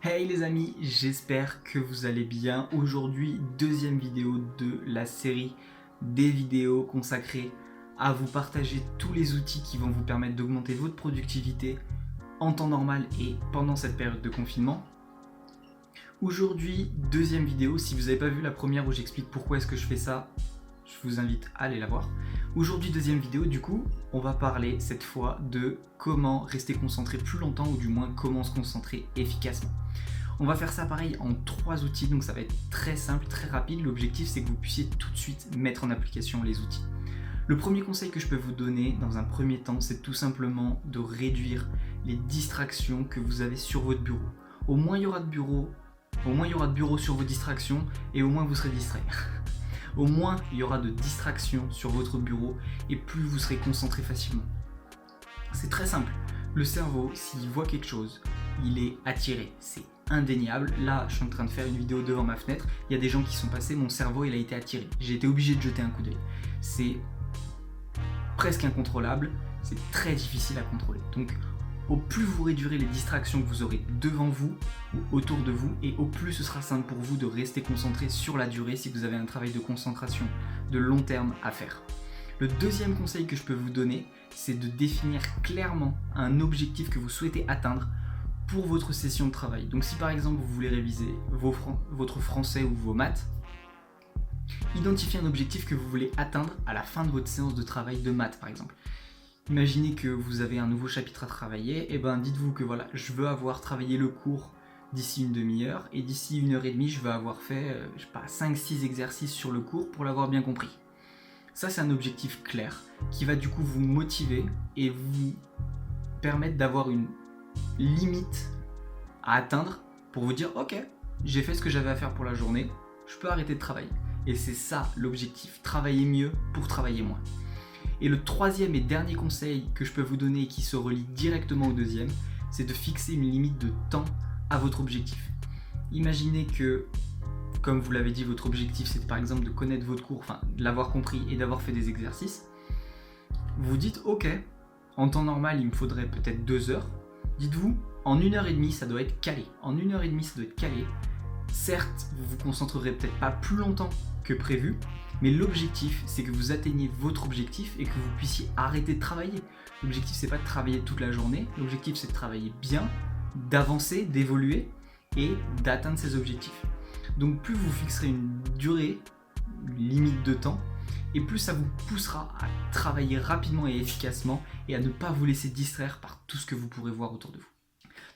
Hey les amis, j'espère que vous allez bien. Aujourd'hui, deuxième vidéo de la série des vidéos consacrées à vous partager tous les outils qui vont vous permettre d'augmenter votre productivité en temps normal et pendant cette période de confinement. Aujourd'hui, deuxième vidéo. Si vous n'avez pas vu la première où j'explique pourquoi est-ce que je fais ça, je vous invite à aller la voir. Aujourd'hui, deuxième vidéo, du coup, on va parler cette fois de comment rester concentré plus longtemps ou du moins comment se concentrer efficacement. On va faire ça pareil en 3 outils, donc ça va être très simple, très rapide. L'objectif, c'est que vous puissiez tout de suite mettre en application les outils. Le premier conseil que je peux vous donner dans un premier temps, c'est tout simplement de réduire les distractions que vous avez sur votre bureau. Au moins il y aura de bureau sur vos distractions et au moins vous serez distrait. Au moins il y aura de distractions sur votre bureau et plus vous serez concentré facilement. C'est très simple. Le cerveau, s'il voit quelque chose, il est attiré. C'est indéniable. Là, je suis en train de faire une vidéo devant ma fenêtre. Il y a des gens qui sont passés. Mon cerveau, il a été attiré. J'ai été obligé de jeter un coup d'œil. C'est presque incontrôlable. C'est très difficile à contrôler. Donc, au plus vous réduirez les distractions que vous aurez devant vous ou autour de vous, et au plus ce sera simple pour vous de rester concentré sur la durée si vous avez un travail de concentration de long terme à faire. Le deuxième conseil que je peux vous donner, c'est de définir clairement un objectif que vous souhaitez atteindre pour votre session de travail. Donc si par exemple vous voulez réviser votre français ou vos maths, identifiez un objectif que vous voulez atteindre à la fin de votre séance de travail de maths par exemple. Imaginez que vous avez un nouveau chapitre à travailler, et dites-vous que voilà, je veux avoir travaillé le cours d'ici une demi-heure, et d'ici 1h30, je veux avoir fait 5-6 exercices sur le cours pour l'avoir bien compris. Ça, c'est un objectif clair qui va du coup vous motiver et vous permettre d'avoir une limite à atteindre pour vous dire ok, j'ai fait ce que j'avais à faire pour la journée, je peux arrêter de travailler. Et c'est ça l'objectif, travailler mieux pour travailler moins. Et le troisième et dernier conseil que je peux vous donner et qui se relie directement au deuxième, c'est de fixer une limite de temps à votre objectif. Imaginez que, comme vous l'avez dit, votre objectif c'est par exemple de connaître votre cours, de l'avoir compris et d'avoir fait des exercices. Vous dites ok, en temps normal il me faudrait peut-être 2 heures. Dites-vous, en 1h30 ça doit être calé. En 1h30 ça doit être calé. Certes, vous vous concentrerez peut-être pas plus longtemps que prévu, mais l'objectif c'est que vous atteigniez votre objectif et que vous puissiez arrêter de travailler. L'objectif c'est pas de travailler toute la journée, l'objectif c'est de travailler bien, d'avancer, d'évoluer et d'atteindre ces objectifs. Donc plus vous fixerez une durée, une limite de temps, et plus ça vous poussera à travailler rapidement et efficacement et à ne pas vous laisser distraire par tout ce que vous pourrez voir autour de vous.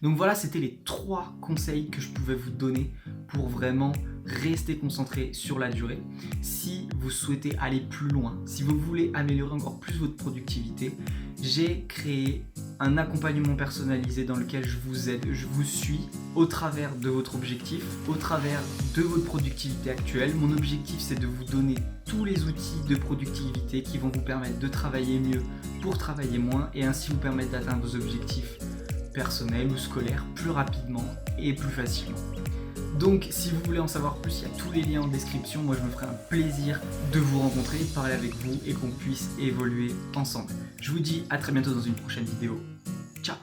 Donc voilà, c'était les 3 conseils que je pouvais vous donner pour vraiment rester concentré sur la durée. Si vous souhaitez aller plus loin, si vous voulez améliorer encore plus votre productivité, j'ai créé un accompagnement personnalisé dans lequel je vous aide, je vous suis au travers de votre objectif, au travers de votre productivité actuelle. Mon objectif, c'est de vous donner tous les outils de productivité qui vont vous permettre de travailler mieux pour travailler moins et ainsi vous permettre d'atteindre vos objectifs personnels ou scolaires plus rapidement et plus facilement. Donc si vous voulez en savoir plus, il y a tous les liens en description. Moi je me ferai un plaisir de vous rencontrer, de parler avec vous et qu'on puisse évoluer ensemble. Je vous dis à très bientôt dans une prochaine vidéo. Ciao!